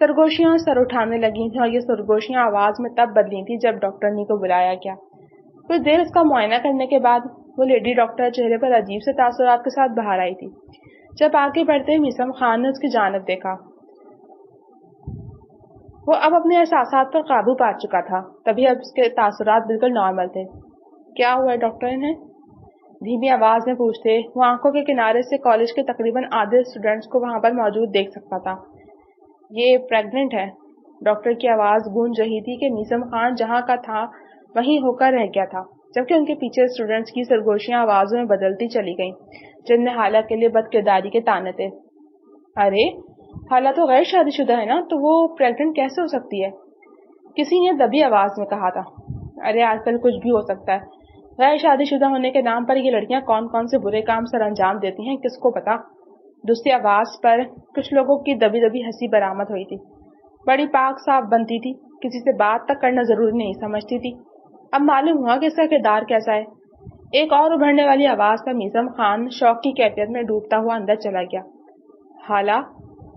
سرگوشیاں سر اٹھانے لگی تھیں اور یہ سرگوشیاں آواز میں تب بدلی تھی جب ڈاکٹرنی کو بلایا گیا۔ کچھ دیر اس کا معائنہ کرنے کے بعد وہ لیڈی ڈاکٹر چہرے پر عجیب سے تاثرات کے ساتھ باہر آئی تھی۔ جب آگے بڑھتے میثم خان نے اس کی جانب دیکھا، وہ اب اپنے احساسات پر قابو پا چکا تھا، تبھی اب اس کے تاثرات بالکل نارمل تھے۔ کیا ہوا ڈاکٹر نے؟ دھیمی آواز میں پوچھتے وہ آنکھوں کے کنارے سے کالج کے تقریباً آدھے اسٹوڈینٹس کو وہاں پر موجود دیکھ سکتا تھا۔ یہ پریگننٹ ہے۔ ڈاکٹر کی آواز گونج رہی تھی کہ میثم خان جہاں کا تھا وہیں ہو کر رہ گیا تھا، جبکہ ان کے پیچھے اسٹوڈینٹس کی سرگوشیاں آوازوں میں بدلتی چلی گئیں جن میں حالہ کے لیے بد کرداری کے تانے تھے۔ ارے حالہ تو غیر شادی شدہ ہے نا، تو وہ پریگننٹ کیسے ہو سکتی ہے؟ کسی نے دبی آواز میں کہا تھا۔ ارے آج کل کچھ بھی ہو سکتا ہے، غیر شادی شدہ ہونے کے نام پر یہ لڑکیاں کون کون سے برے کام سر انجام دیتی ہیں کس کو پتا۔ دوسری آواز پر کچھ لوگوں کی دبی دبی ہنسی برآمد ہوئی تھی۔ بڑی پاک صاف بنتی تھی، کسی سے بات تک کرنا ضروری نہیں سمجھتی تھی۔ اب معلوم ہوا کہ اس کا کردار کیسا ہے۔ ایک اور ابھرنے والی آواز پر میثم خان شوق کی کیفیت میں ڈوبتا ہوا اندر چلا گیا۔ حالہ،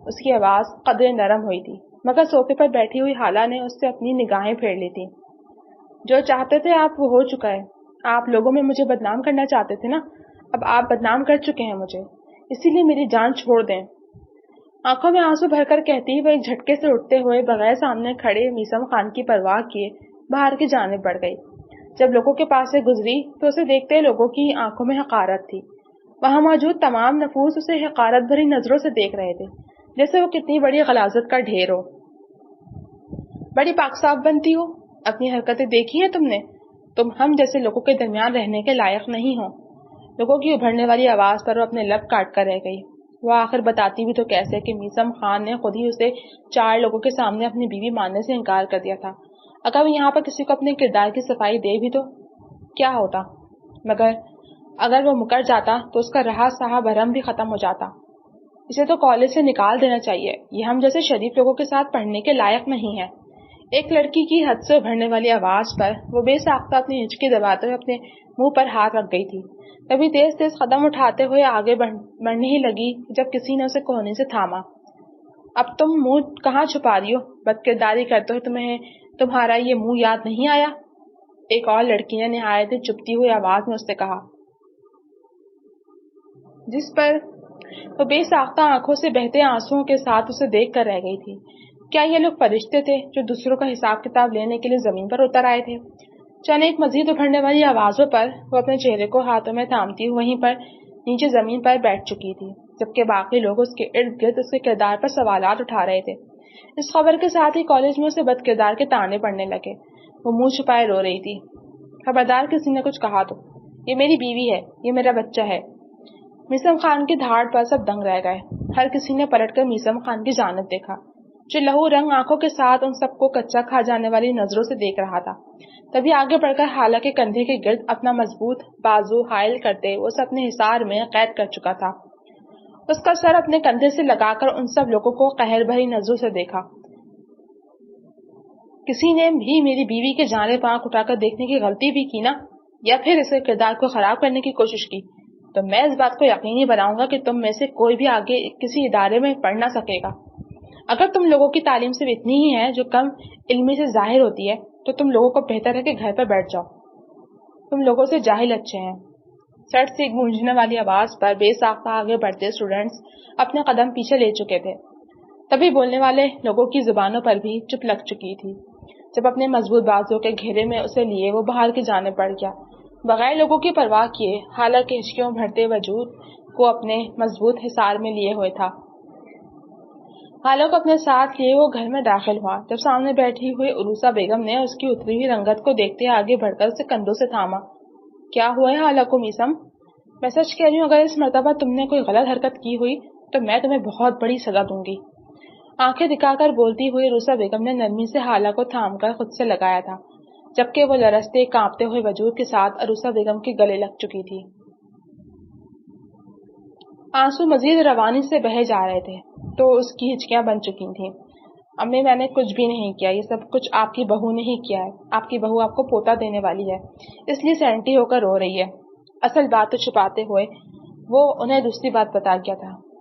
اس کی آواز قدرے نرم ہوئی تھی، مگر صوفے پر بیٹھی ہوئی حالہ نے اس سے اپنی نگاہیں پھیر لی تھی۔ جو چاہتے تھے آپ وہ ہو چکا ہے۔ آپ لوگوں میں مجھے بدنام کرنا چاہتے تھے نا، اب آپ بدنام کر چکے ہیں مجھے، اسی لیے میری جان چھوڑ دیں۔ آنکھوں میں آنسو بھر کر کہتی وہ ایک جھٹکے سے اٹھتے ہوئے بغیر سامنے کھڑے میثم خان کی پرواہ کیے باہر کی جانب بڑھ گئی۔ جب لوگوں کے پاس سے گزری تو اسے دیکھتے لوگوں کی آنکھوں میں حقارت تھی۔ وہاں موجود تمام نفوس اسے حقارت بھری نظروں سے دیکھ رہے تھے، جیسے وہ کتنی بڑی غلاظت کا ڈھیر ہو۔ بڑی پاک صاف بنتی ہو، اپنی حرکتیں دیکھی ہیں تم نے؟ تم ہم جیسے لوگوں کے درمیان رہنے کے لائق نہیں ہو۔ لوگوں کی ابھرنے والی آواز پر وہ اپنے لب کاٹ کر رہ گئی۔ وہ آخر بتاتی بھی تو کیسے کہ میثم خان نے خود ہی اسے 4 لوگوں کے سامنے اپنی بیوی ماننے سے انکار کر دیا تھا۔ اگر وہ یہاں پر کسی کو اپنے کردار کی صفائی دے بھی تو کیا ہوتا؟ مگر اگر وہ مکر جاتا تو اس کا رہا سہا بھرم بھی ختم ہو جاتا۔ اسے تو کالج سے نکال دینا چاہیے، یہ ہم جیسے شریف لوگوں کے ساتھ پڑھنے کے لائق نہیں ہے۔ ایک لڑکی کی حد سے ابھرنے والی آواز پر وہ بے ساختہ اپنی ہچکی دباتے ہوئے اپنے منہ پر ہاتھ رکھ گئی تھی۔ تبھی تیز تیز قدم اٹھاتے ہوئے آگے بڑھنے ہی لگی جب کسی نے اسے کوہنی سے تھاما۔ اب تم منہ کہاں چھپا رہی ہو؟ بد کرداری کرتے ہوئے تمہیں تمہارا یہ منہ یاد نہیں آیا؟ ایک اور لڑکی نے نہایت ہی چپتی ہوئی آواز میں اس سے کہا، جس پر وہ بے ساختہ آنکھوں سے بہتے آنسوؤں کے ساتھ اسے دیکھ کر رہ گئی تھی۔ کیا یہ لوگ فرشتے تھے جو دوسروں کا حساب کتاب لینے کے لیے زمین پر اتر آئے تھے؟ چند ایک مزید ابھرنے والی آوازوں پر وہ اپنے چہرے کو ہاتھوں میں تھامتی وہیں پر نیچے زمین پر بیٹھ چکی تھی، جبکہ باقی لوگ اس کے ارد گرد اس کے کردار پر سوالات اٹھا رہے تھے۔ اس خبر کے ساتھ ہی کالج میں اسے بد کردار کے تانے پڑنے لگے۔ وہ منہ چھپائے رو رہی تھی۔ خبردار کسی نے کچھ کہا تو، یہ میری بیوی ہے، یہ میرا بچہ ہے۔ میثم خان کی دھاڑ پر سب دنگ رہ گئے۔ ہر کسی نے پلٹ کر میثم خان کی جانب دیکھا، جو لہو رنگ آنکھوں کے ساتھ ان سب کو کچا کھا جانے والی نظروں سے دیکھ رہا تھا۔ تبھی آگے بڑھ کر حالہ کے کندھے کے گرد اپنا مضبوط بازو حائل کرتے وہ اسے اپنے حصار میں قید کر چکا تھا۔ اس کا سر اپنے کندھے سے لگا کر ان سب لوگوں کو قہر بھری نظروں سے دیکھا۔ کسی نے بھی میری بیوی کے جانب آنکھ اٹھا کر دیکھنے کی غلطی بھی کی نا، یا پھر اس کے کردار کو خراب کرنے کی کوشش کی، تو میں اس بات کو یقینی بناؤں گا کہ تم میں سے کوئی بھی آگے کسی ادارے میں پڑھ نہ سکے گا۔ اگر تم لوگوں کی تعلیم صرف اتنی ہی ہے جو کم علمی سے ظاہر ہوتی ہے، تو تم لوگوں کو بہتر ہے کہ گھر پر بیٹھ جاؤ۔ تم لوگوں سے جاہل اچھے ہیں۔ سڑ سے گونجنے والی آواز پر بے ساختہ آگے بڑھتے اسٹوڈینٹس اپنے قدم پیچھے لے چکے تھے۔ تبھی بولنے والے لوگوں کی زبانوں پر بھی چپ لگ چکی تھی۔ جب اپنے مضبوط بازو کے گھیرے میں اسے لیے وہ باہر کی جانب بڑھ گیا، بغیر لوگوں کی پرواہ کیے، حالانکہ ہچکیوں بھرتے وجود کو اپنے مضبوط حصار میں لیے ہوئے تھا۔ حالہ کو اپنے ساتھ لیے وہ گھر میں داخل ہوا۔ جب سامنے بیٹھی ہوئی عروسہ بیگم نے اس کی اتری ہوئی رنگت کو دیکھتے آگے بڑھ کر اسے کندھوں سے تھاما۔ کیا ہوا ہے حالہ کو میثم؟ میں سچ کہہ رہی ہوں، اگر اس مرتبہ تم نے کوئی غلط حرکت کی ہوئی تو میں تمہیں بہت بڑی سزا دوں گی۔ آنکھیں دکھا کر بولتی ہوئی عروسہ بیگم نے نرمی سے حالہ کو تھام کر خود سے لگایا تھا، جبکہ وہ لرزتے کانپتے ہوئے وجود کے ساتھ عروسہ بیگم کے گلے لگ چکی تھی۔ آنسو مزید روانی سے بہے جا رہے تھے تو اس کی ہچکیاں بن چکی تھیں۔ امی، میں نے کچھ بھی نہیں کیا، یہ سب کچھ آپ کی بہو نے ہی کیا ہے۔ آپ کی بہو آپ کو پوتا دینے والی ہے، اس لیے سینٹی ہو کر رو رہی ہے۔ اصل بات چھپاتے ہوئے وہ انہیں دوسری بات بتا گیا تھا۔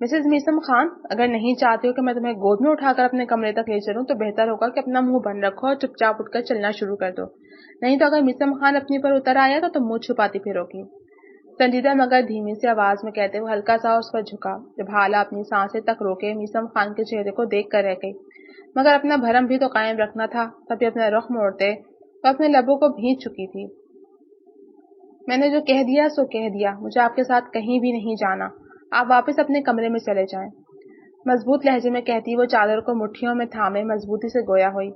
مسز میسم خان، اگر نہیں چاہتے ہو کہ میں تمہیں گود میں اٹھا کر اپنے کمرے تک لے چلوں تو بہتر ہوگا کہ اپنا منہ بند رکھو اور چپ چاپ اٹھ کر چلنا شروع کر دو، نہیں تو اگر میسم خان اپنی پر اتر آیا تو تم منہ چھپاتی پھرو گی۔ سنجیدہ مگر دھیمی سی آواز میں کہتے ہوئے ہلکا سا اس پر جھکا۔ جب حالہ اپنی سانسیں تک روکے میسم خان کے چہرے کو دیکھ کر رہ گئی، مگر اپنا بھرم بھی تو قائم رکھنا تھا، تبھی اپنا رخ موڑتے وہ اپنے لبوں کو بھینچ چکی تھی۔ میں نے جو کہہ دیا سو کہہ دیا، مجھے آپ کے ساتھ کہیں بھی نہیں جانا، آپ واپس اپنے کمرے میں چلے جائیں، مضبوط لہجے میں کہتی وہ چادر کو مٹھیوں میں تھامے مضبوطی سے گویا ہوئی۔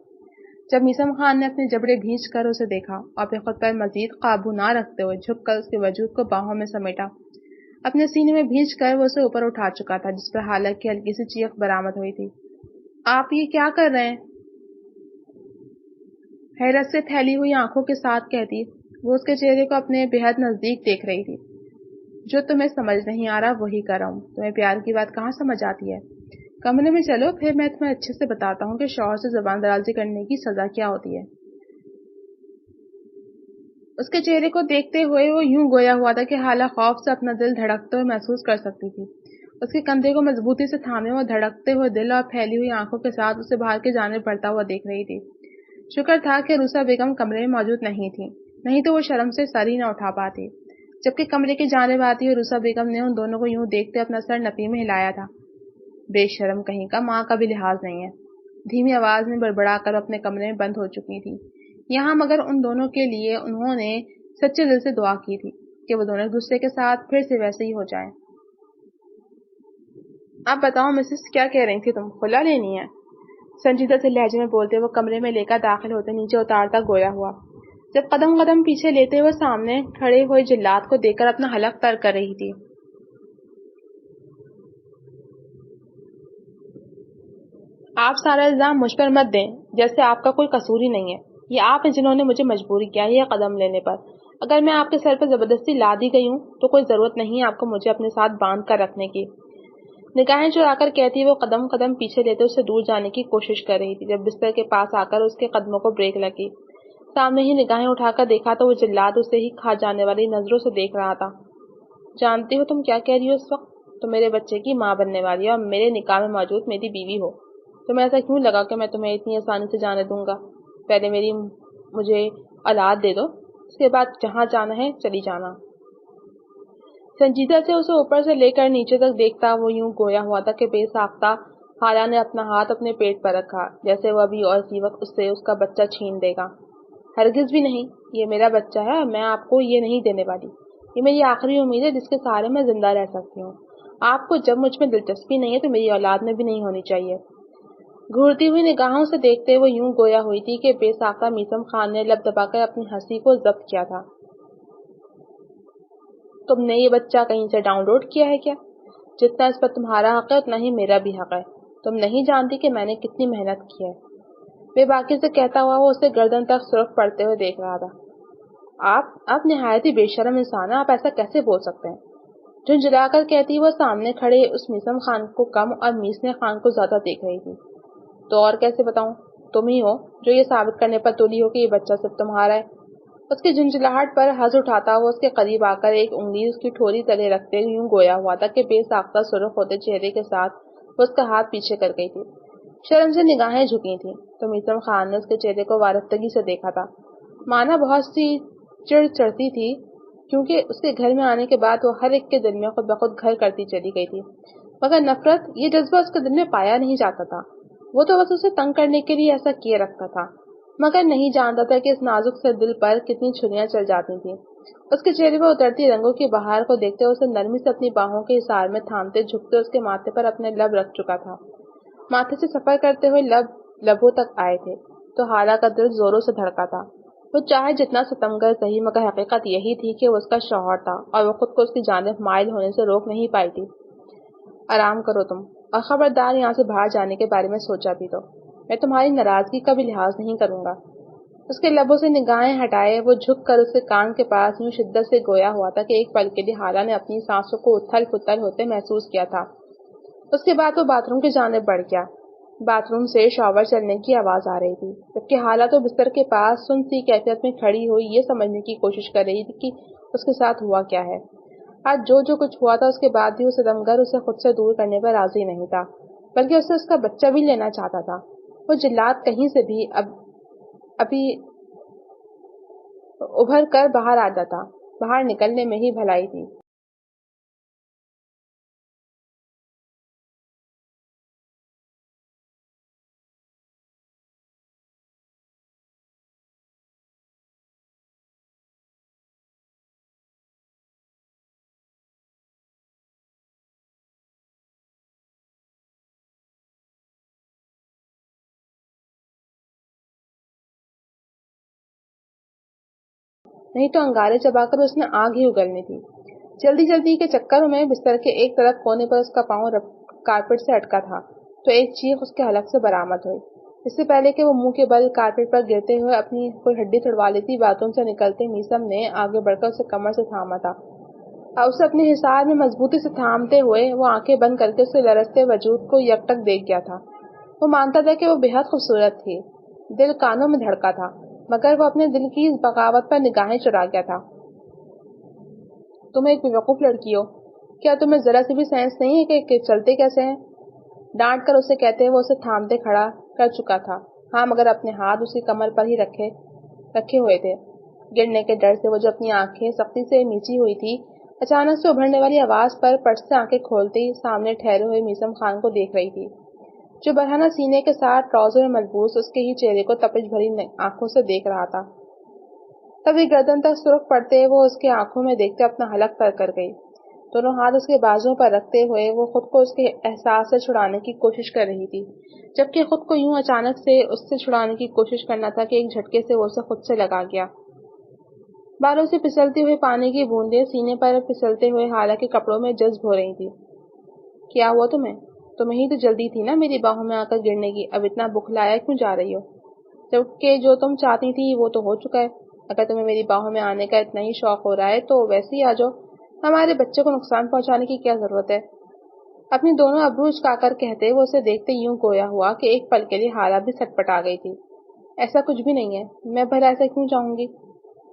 جب میسم خان نے اپنے جبڑے بھینچ کر اسے دیکھا اور پھر خود پر مزید قابو نہ رکھتے ہوئے جھک کر اس کے وجود کو باہوں میں سمیٹا، اپنے سینے میں بھینچ کر وہ اسے اوپر اٹھا چکا تھا، جس پر حالانکہ ہلکی سی چیخ برآمد ہوئی تھی۔ آپ یہ کیا کر رہے ہیں؟ حیرت سے پھیلی ہوئی آنکھوں کے ساتھ کہتی وہ اس کے چہرے کو اپنے بےحد نزدیک دیکھ رہی تھی۔ جو تمہیں سمجھ نہیں آ رہا وہی کر رہا ہوں، تمہیں پیار کی بات کہاں سمجھ آتی ہے؟ کمرے میں چلو، پھر میں تمہیں اچھے سے بتاتا ہوں کہ شوہر سے زبان درازی کرنے کی سزا کیا ہوتی ہے۔ اس کے چہرے کو دیکھتے ہوئے وہ یوں گویا ہوا تھا کہ حالہ خوف سے اپنا دل دھڑکتے ہوئے محسوس کر سکتی تھی۔ اس کے کندھے کو مضبوطی سے تھامے وہ دھڑکتے ہوئے دل اور پھیلی ہوئی آنکھوں کے ساتھ اسے باہر کی جانب بڑھتا ہوا دیکھ رہی تھی۔ شکر تھا کہ روسا بیگم کمرے میں موجود نہیں تھی، نہیں تو وہ شرم سے سر ہی نہ اٹھا پاتی۔ جبکہ کمرے کی جانب آتی ہوئی روسا بیگم نے ان دونوں کو یوں دیکھتے اپنا سر نفی میں ہلایا تھا۔ بے شرم کہیں کا، ماں کا بھی لحاظ نہیں ہے۔ دھیمی آواز میں بڑبڑا کر اپنے کمرے میں بند ہو چکی تھی۔ یہاں مگر ان دونوں کے لیے انہوں نے سچے دل سے دعا کی تھی کہ وہ دونوں ایک دوسرے کے ساتھ پھر سے ویسے ہی ہو جائیں۔ اب بتاؤ مسز، کیا کہہ رہی تھی تم؟ خلا لینی ہے؟ سنجیدہ سے لہجے میں بولتے وہ کمرے میں لے کر داخل ہوتے نیچے اتارتا گویا ہوا، جب قدم قدم پیچھے لیتے ہوئے سامنے کھڑے ہوئے جلاد کو دیکھ کر اپنا حلق تر کر رہی تھی۔ آپ سارا الزام مجھ پر مت دیں، جیسے آپ کا کوئی قصور ہی نہیں ہے۔ یہ آپ ہیں جنہوں نے مجھے مجبوری کیا یہ قدم لینے پر۔ اگر میں آپ کے سر پر زبردستی لا دی گئی ہوں تو کوئی ضرورت نہیں آپ کو مجھے اپنے ساتھ باندھ کر رکھنے کی۔ نگاہیں چرا کر کہتی وہ قدم قدم پیچھے لیتے اس سے دور جانے کی کوشش کر رہی تھی، جب بستر کے پاس آ کر اس کے قدموں کو بریک لگی۔ سامنے ہی نگاہیں اٹھا کر دیکھا تو وہ جلاد اسے ہی کھا جانے والی نظروں سے دیکھ رہا تھا۔ جانتی ہو تم کیا کہہ رہی ہو اس وقت؟ تم میرے بچے کی ماں بننے والی ہو اور میرے نکاح میں موجود میری بیوی ہو۔ تمہیں ایسا کیوں لگا کہ میں تمہیں اتنی آسانی سے جانے دوں گا؟ پہلے مجھے اولاد دے دو، اس کے بعد جہاں جانا ہے چلی جانا۔ سنجیدہ سے اسے اوپر سے لے کر نیچے تک دیکھتا وہ یوں گویا ہوا تھا کہ بے ساختہ خالہ نے اپنا ہاتھ اپنے پیٹ پر رکھا، جیسے وہ ابھی اور اسی وقت اس سے اس کا بچہ چھین دے گا۔ ہرگز بھی نہیں، یہ میرا بچہ ہے اور میں آپ کو یہ نہیں دینے والی۔ یہ میری آخری امید ہے جس کے سہارے میں زندہ رہ سکتی ہوں۔ آپ کو جب مجھ میں دلچسپی نہیں ہے تو میری اولاد میں بھی نہیں ہونی چاہیے۔ گھورتی ہوئی نگاہوں سے دیکھتے وہ یوں گویا ہوئی تھی کہ بے ساختہ میسم خان نے لب دبا کر اپنی ہنسی کو ضبط کیا تھا۔ تم نے یہ بچہ کہیں سے ڈاؤن لوڈ کیا ہے کیا؟ جتنا اس پر تمہارا حق ہے اتنا ہی میرا بھی حق ہے۔ تم نہیں جانتی کہ میں نے کتنی محنت کی ہے۔ بے باکی سے کہتا ہوا وہ اسے گردن تک سرخ پڑتے ہوئے دیکھ رہا تھا۔ آپ نہایت ہی بے شرم انسان ہیں، آپ ایسا کیسے بول سکتے ہیں؟ جھنجھلا کر کہتی وہ سامنے کھڑے اس میسم خان کو کم اور میسنے خان کو زیادہ دیکھ رہی تھی۔ تو اور کیسے بتاؤں؟ تم ہی ہو جو یہ ثابت کرنے پر تولی ہو کہ یہ بچہ صرف تمہارا ہے۔ اس کی جھنجھلاہٹ پر ہنس اٹھاتا وہ اس کے قریب آ کر ایک انگلی اس کی ٹھوری تلے رکھتے یوں گویا ہوا تھا کہ بے ساختہ سرخ ہوتے چہرے کے ساتھ وہ اس کا ہاتھ پیچھے کر گئی تھی۔ شرم سے نگاہیں جھکی تھیں تو میسم خان نے اس کے چہرے کو وارفتگی سے دیکھا تھا۔ مانا بہت سی چڑ چڑھتی تھی کیونکہ اس کے گھر میں آنے کے بعد وہ ہر ایک کے دل میں خود بخود گھر کرتی چلی گئی تھی، مگر نفرت یہ جذبہ اس کے دل میں پایا نہیں جاتا تھا۔ وہ تو بس اسے تنگ کرنے کے لیے ایسا کیے رکھتا تھا، مگر نہیں جانتا تھا کہ اس نازک سے دل پر کتنی چھریاں چل جاتی تھیں۔ اس کے چہرے پر اترتی رنگوں کی بہار کو دیکھتے اسے نرمی سے اپنی باہوں کے حصار میں تھامتے جھکتے اس کے ماتھے پر اپنے لب رکھ چکا تھا۔ ماتھے سے سفر کرتے ہوئے لبوں تک آئے تھے تو حالہ کا دل زوروں سے دھڑکا تھا۔ وہ چاہے جتنا ستمگر سہی مگر حقیقت یہی تھی کہ وہ اس کا شوہر تھا اور وہ خود کو اس کی جانب مائل ہونے سے روک نہیں پائی تھی۔ آرام کرو تم، اور خبردار یہاں سے باہر جانے کے بارے میں سوچا بھی تو میں تمہاری ناراضگی کا بھی لحاظ نہیں کروں گا۔ اس کے لبوں سے نگاہیں ہٹائے وہ جھک کر اس کے کان کے پاس یوں شدت سے گویا ہوا تھا کہ ایک پل کے لیے حالہ نے اپنی سانسوں کو اتھل پھتل ہوتے محسوس کیا تھا۔ اس کے بعد وہ باتھ روم کی جانب بڑھ گیا۔ باتھ روم سے شاور چلنے کی آواز آ رہی تھی، جبکہ حالہ تو بستر کے پاس سن سی کیفیت میں کھڑی ہوئی یہ سمجھنے کی کوشش کر رہی تھی کہ اس کے ساتھ ہوا کیا ہے۔ آج جو کچھ ہوا تھا اس کے بعد بھی وہ ستمگر اسے خود سے دور کرنے پر راضی نہیں تھا، بلکہ اسے اس کا بچہ بھی لینا چاہتا تھا۔ وہ جلاد کہیں سے بھی ابھی ابھر کر باہر آ جاتا، باہر نکلنے میں ہی بھلائی تھی۔ نہیں تو انگارے چبا کر اس نے آگ ہی اگلنی تھی۔ جلدی جلدی کے چکروں میں بستر کے ایک طرف کونے پر اس کا پاؤں کارپیٹ سے اٹکا تھا تو ایک چیخ اس کے حلق سے برآمد ہوئی۔ اس سے پہلے کہ وہ منہ کے بل کارپیٹ پر گرتے ہوئے اپنی کوئی ہڈی توڑوا لیتی، باتھ روم سے نکلتے میسم نے آگے بڑھ کر اسے کمر سے تھاما تھا اور اسے اپنے حصار میں مضبوطی سے تھامتے ہوئے وہ آنکھیں بند کر کے اسے لرزتے وجود کو یکٹک دیکھ گیا تھا۔ وہ مانتا تھا کہ وہ بے حد خوبصورت تھی، دل کانوں میں دھڑکا تھا، مگر وہ اپنے دل کی اس بغاوت پر نگاہیں چرا گیا تھا۔ تم ایک بیوقوف لڑکی ہو، کیا تمہیں ذرا سی بھی سینس نہیں ہے کہ چلتے کیسے ہیں؟ ڈانٹ کر اسے کہتے وہ اسے تھامتے کھڑا کر چکا تھا، ہاں مگر اپنے ہاتھ اس کی کمر پر ہی رکھے ہوئے تھے۔ گرنے کے ڈر سے وہ جو اپنی آنکھیں سختی سے میچی ہوئی تھی، اچانک سے ابھرنے والی آواز پر پٹ سے آنکھیں کھولتے ہی سامنے ٹھہرے ہوئے میسم خان کو دیکھ رہی تھی، جو برہنہ سینے کے ساتھ ٹراؤزر میں ملبوس اس کے ہی چہرے کو تپش بھری آنکھوں سے دیکھ رہا تھا۔ تبھی گردن تک سرخ پڑتے وہ اس کے آنکھوں میں دیکھتے اپنا حلق تر کر گئی۔ دونوں ہاتھ اس کے بازوؤں پر رکھتے ہوئے وہ خود کو اس کے احساس سے چھڑانے کی کوشش کر رہی تھی، جبکہ خود کو یوں اچانک سے اس سے چھڑانے کی کوشش کرنا تھا کہ ایک جھٹکے سے وہ اسے خود سے لگا گیا۔ بالوں سے پھسلتی ہوئی پانی کی بوندیں سینے پر پھسلتے ہوئے حالانکہ کپڑوں میں جذب ہو رہی تھی۔ کیا ہوا تمہیں ہی تو جلدی تھی نا میری باہوں میں آ کر گرنے کی، اب اتنا بکھلایا کیوں جا رہی ہو؟ جبکہ جو تم چاہتی تھی وہ تو ہو چکا ہے۔ اگر تمہیں میری باہوں میں آنے کا اتنا ہی شوق ہو رہا ہے تو ویسے ہی آ جاؤ، ہمارے بچے کو نقصان پہنچانے کی کیا ضرورت ہے؟ اپنی دونوں ابرو اچکا کر کہتے وہ اسے دیکھتے یوں گویا ہوا کہ ایک پل کے لیے حالہ بھی سٹ پٹا گئی تھی۔ ایسا کچھ بھی نہیں ہے، میں بھلا ایسا کیوں چاہوں گی؟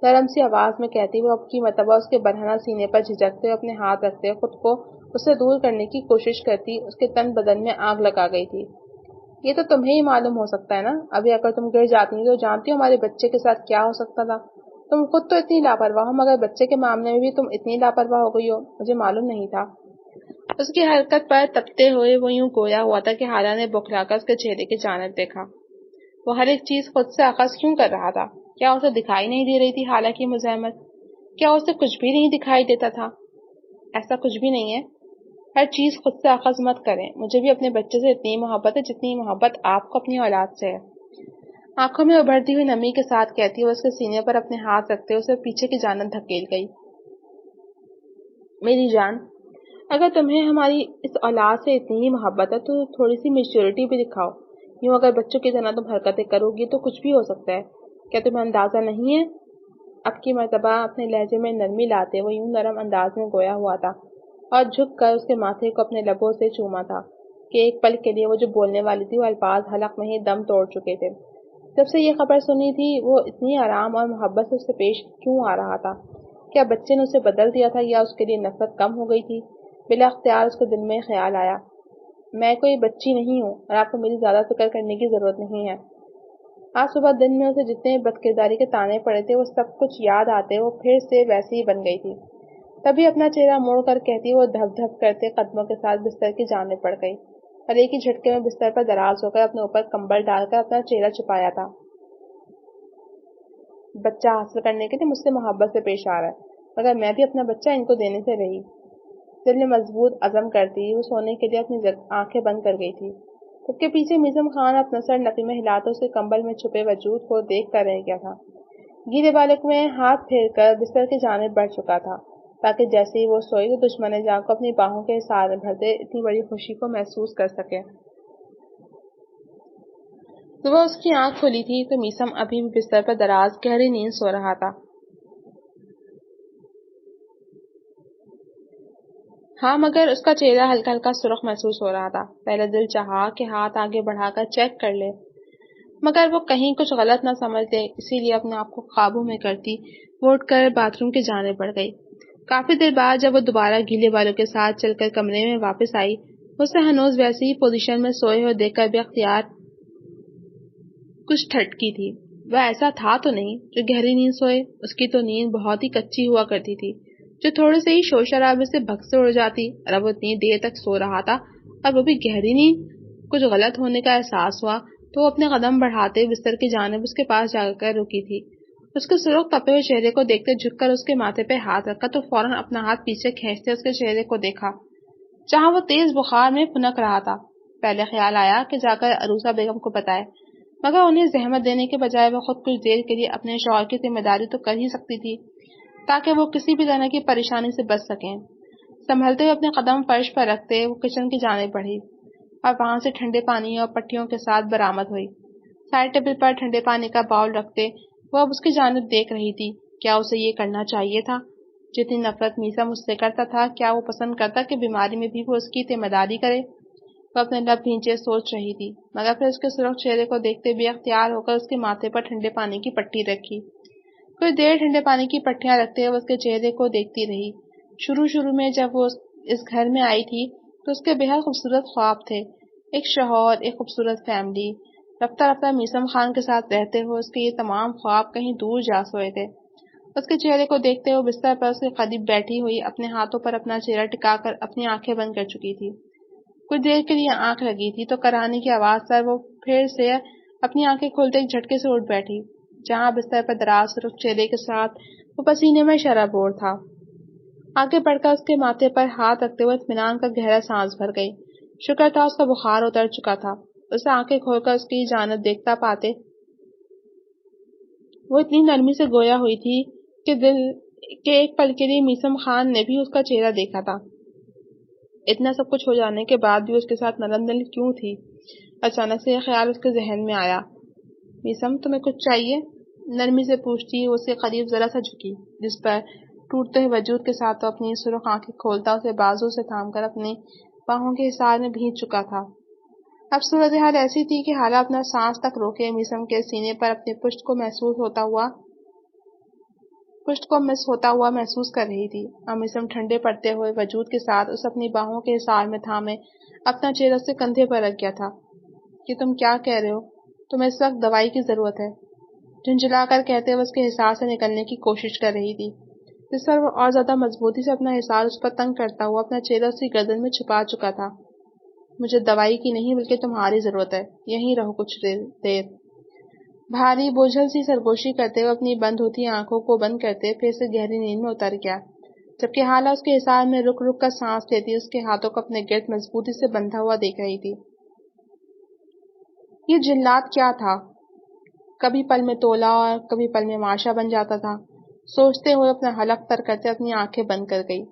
نرم سی آواز میں کہتی وہ اب کی مرتبہ اس کے برہنہ سینے پر جھجکتے ہوئے اپنے ہاتھ رکھتے خود کو اس سے دور کرنے کی کوشش کرتی اس کے تن بدن میں آگ لگا گئی تھی۔ یہ تو تمہیں ہی معلوم ہو سکتا ہے نا، ابھی اگر تم گر جاتی تو جانتی ہو ہمارے بچے کے ساتھ کیا ہو سکتا تھا۔ تم خود تو اتنی لاپرواہ ہو، مگر بچے کے معاملے میں بھی تم اتنی لاپرواہ ہو گئی ہو، مجھے معلوم نہیں تھا۔ اس کی حرکت پر تپتے ہوئے وہ یوں گویا ہوا تھا کہ حالہ نے بکھلا کر اس کے چہرے کی جانب دیکھا۔ وہ ہر ایک چیز خود سے اخذ کیوں کر رہا تھا؟ کیا اسے دکھائی نہیں دے رہی تھی حالہ کی مزاحمت؟ کیا اسے کچھ بھی نہیں دکھائی دیتا تھا؟ ایسا کچھ بھی نہیں ہے، ہر چیز خود سے اخذ مت کریں، مجھے بھی اپنے بچے سے اتنی محبت ہے جتنی محبت آپ کو اپنی اولاد سے ہے۔ آنکھوں میں ابھرتی ہوئی نمی کے ساتھ کہتی وہ اس کے سینے پر اپنے ہاتھ رکھتے اسے پیچھے کی جانب دھکیل گئی۔ میری جان، اگر تمہیں ہماری اس اولاد سے اتنی ہی محبت ہے تو تھوڑی سی میچورٹی بھی دکھاؤ، یوں اگر بچوں کی طرح تم حرکتیں کرو گی تو کچھ بھی ہو سکتا ہے۔ کیا تمہیں اندازہ نہیں ہے؟ اب کی مرتبہ اپنے لہجے میں نرمی لاتے وہ یوں نرم انداز میں گویا ہوا تھا اور جھک کر اس کے ماتھے کو اپنے لبوں سے چوما تھا کہ ایک پل کے لیے وہ جو بولنے والی تھی وہ الفاظ حلق میں ہی دم توڑ چکے تھے۔ جب سے یہ خبر سنی تھی وہ اتنی آرام اور محبت سے اس سے پیش کیوں آ رہا تھا؟ کیا بچے نے اسے بدل دیا تھا یا اس کے لیے نفرت کم ہو گئی تھی؟ بلا اختیار اس کے دل میں خیال آیا، میں کوئی بچی نہیں ہوں اور آپ کو میری زیادہ فکر کرنے کی ضرورت نہیں ہے۔ آج صبح دن میں اسے جتنے بدکرداری کے تانے پڑے تھے وہ سب کچھ یاد آتے وہ پھر سے ویسی ہی بن گئی تھی۔ تبھی اپنا چہرہ موڑ کر کہتی وہ دھپ دھپ کرتے قدموں کے ساتھ بستر کی جانب پڑ گئی اور ایک ہی جھٹکے میں بستر پر دراز ہو کر اپنے اوپر کمبل ڈال کر اپنا چہرہ چھپایا تھا۔ بچہ حاصل کرنے کے لیے مجھ سے محبت سے پیش آ رہا ہے، مگر میں بھی اپنا بچہ ان کو دینے سے رہی۔ دل میں مضبوط عزم کرتی وہ سونے کے لیے اپنی آنکھیں بند کر گئی تھی، جب کے پیچھے میزم خان اپنا سر نفی میں ہلاتے اس کے کمبل میں چھپے وجود کو دیکھ کر رہ گیا تھا۔ گیلے بالک میں ہاتھ پھیر کر بستر کی جانب بڑھ چکا تھا تاکہ جیسے ہی وہ سوئی تو دشمن جان کو اپنی باہوں کے سہارے بھرتے اتنی بڑی خوشی کو محسوس کر سکے۔ صبح اس کی آنکھ کھلی تھی تو میسم ابھی بھی بستر پر دراز گہری نیند سو رہا تھا۔ ہاں مگر اس کا چہرہ ہلکا ہلکا سرخ محسوس ہو رہا تھا۔ پہلے دل چاہا کہ ہاتھ آگے بڑھا کر چیک کر لے، مگر وہ کہیں کچھ غلط نہ سمجھ لے، اسی لیے اپنے آپ کو قابو میں کرتی وہ اٹھ کر باتھ روم کی جانب بڑھ گئی۔ کافی دیر بعد جب وہ دوبارہ گیلے بالوں کے ساتھ چل کر کمرے میں واپس آئی، اسے ہنوز ویسی ہی پوزیشن میں سوئے ہوئے دیکھ کر بے اختیار کچھ ٹھٹکی تھی۔ وہ ایسا تھا تو نہیں جو گہری نیند سوئے، اس کی تو نیند بہت ہی کچی ہوا کرتی تھی، جو تھوڑے سے ہی شور شرابے سے بھگ سے اڑ جاتی، اور اب وہ اتنی دیر تک سو رہا تھا اور وہ بھی گہری نیند۔ کچھ غلط ہونے کا احساس ہوا تو وہ اپنے قدم بڑھاتے بستر کی جانب اس کے پاس جا کر رکی تھی۔ اس کے سرخ تپے ہوئے چہرے کو دیکھتے جھک کر اس کے ماتھے پہ ہاتھ رکھا تو فوراً اپنا ہاتھ پیچھے کھینچتے اس کے چہرے کو دیکھا جہاں وہ تیز بخار میں پھنک رہا تھا۔ پہلے خیال آیا کہ جا کر عروسہ بیگم کو بتائے، مگر انہیں زحمت دینے کے بجائے وہ خود کچھ دیر کے لیے اپنے شوہر کی ذمہ داری تو کر ہی سکتی تھی تاکہ وہ کسی بھی طرح کی پریشانی سے بچ سکیں۔ سنبھلتے ہوئے اپنے قدم فرش پر رکھتے وہ کچن کی جانب بڑھی اور وہاں سے ٹھنڈے پانی اور پٹیوں کے ساتھ برآمد ہوئی۔ سائڈ ٹیبل پر ٹھنڈے پانی کا باؤل رکھتے وہ اب اس کی جانب دیکھ رہی تھی۔ کیا اسے یہ کرنا چاہیے تھا؟ جتنی نفرت میسم اس سے کرتا تھا، کیا وہ پسند کرتا کہ بیماری میں بھی وہ اس کی ذمہ داری کرے؟ وہ اپنے لب بھینچے سوچ رہی تھی، مگر پھر اس کے سرخ چہرے کو دیکھتے بے اختیار ہو کر اس کے ماتھے پر ٹھنڈے پانی کی پٹی رکھی۔ کچھ دیر ٹھنڈے پانی کی پٹیاں رکھتے وہ اس کے چہرے کو دیکھتی رہی۔ شروع میں جب وہ اس گھر میں آئی تھی تو اس کے بےحد خوبصورت خواب تھے، ایک شوہر، ایک خوبصورت فیملی۔ رفتہ رفتہ میسم خان کے ساتھ رہتے ہوئے اس کے یہ تمام خواب کہیں دور جا سوئے تھے۔ اس کے چہرے کو دیکھتے ہوئے بستر پر اس کے قریب بیٹھی ہوئی اپنے ہاتھوں پر اپنا چہرہ ٹکا کر اپنی آنکھیں بند کر چکی تھی۔ کچھ دیر کے لیے آنکھ لگی تھی تو کراہنے کی آواز پر وہ پھر سے اپنی آنکھیں کھولتے ایک جھٹکے سے اٹھ بیٹھی، جہاں بستر پر دراز سرخ چہرے کے ساتھ وہ پسینے میں شرابور تھا۔ آگے بڑھ کر اس کے ماتھے پر ہاتھ رکھتے ہوئے اطمینان کا گہرا سانس بھر گئی۔ شکر تھا اس کا بخار اتر چکا تھا۔ اسے آنکھیں کھول کر اس کی جانب دیکھتا پاتے وہ اتنی نرمی سے گویا ہوئی تھی کہ ایک پل کے لیے میسم خان نے بھی اس کا چہرہ دیکھا تھا۔ اتنا سب کچھ ہو جانے کے بعد بھی اس کے ساتھ نرم دل کیوں تھی؟ اچانک سے یہ خیال اس کے ذہن میں آیا۔ میسم، تمہیں کچھ چاہیے؟ نرمی سے پوچھتی وہ اس کے قریب ذرا سا جھکی، جس پر ٹوٹتے ہوئے وجود کے ساتھ وہ اپنی سرخ آنکھیں کھولتا اسے بازو سے تھام کر اپنی باہوں کے حصار میں بھینچ چکا تھا۔ اب صورتحال ایسی تھی کہ حالہ اپنا سانس تک روکے میسم کے سینے پر اپنی پشت کو مس ہوتا ہوا محسوس کر رہی تھی، اور میسم ٹھنڈے پڑتے ہوئے وجود کے ساتھ اس اپنی باہوں کے حصار میں تھامے اپنا چہرہ اس کے کندھے پر رکھ گیا تھا۔ کہ تم کیا کہہ رہے ہو؟ تمہیں اس وقت دوائی کی ضرورت ہے، جھنجھلا کر کہتے ہوئے اس کے حصار سے نکلنے کی کوشش کر رہی تھی، جس پر وہ اور زیادہ مضبوطی سے اپنا حصار اس پر تنگ کرتا ہوا اپنا چہرہ اس کی گردن میں چھپا چکا تھا۔ مجھے دوائی کی نہیں بلکہ تمہاری ضرورت ہے، یہیں رہو کچھ دیر۔ بھاری بوجھل سی سرگوشی کرتے ہوئے اپنی بند ہوتی آنکھوں کو بند کرتے پھر سے گہری نیند میں اتر گیا، جبکہ حالہ اس کے حصار میں رک رک کر سانس لیتی اس کے ہاتھوں کو اپنے گرد مضبوطی سے بندھا ہوا دیکھ رہی تھی۔ یہ جلات کیا تھا؟ کبھی پل میں تولا اور کبھی پل میں ماشا بن جاتا تھا۔ سوچتے ہوئے اپنا حلق تر کرتے اپنی آنکھیں بند کر گئی۔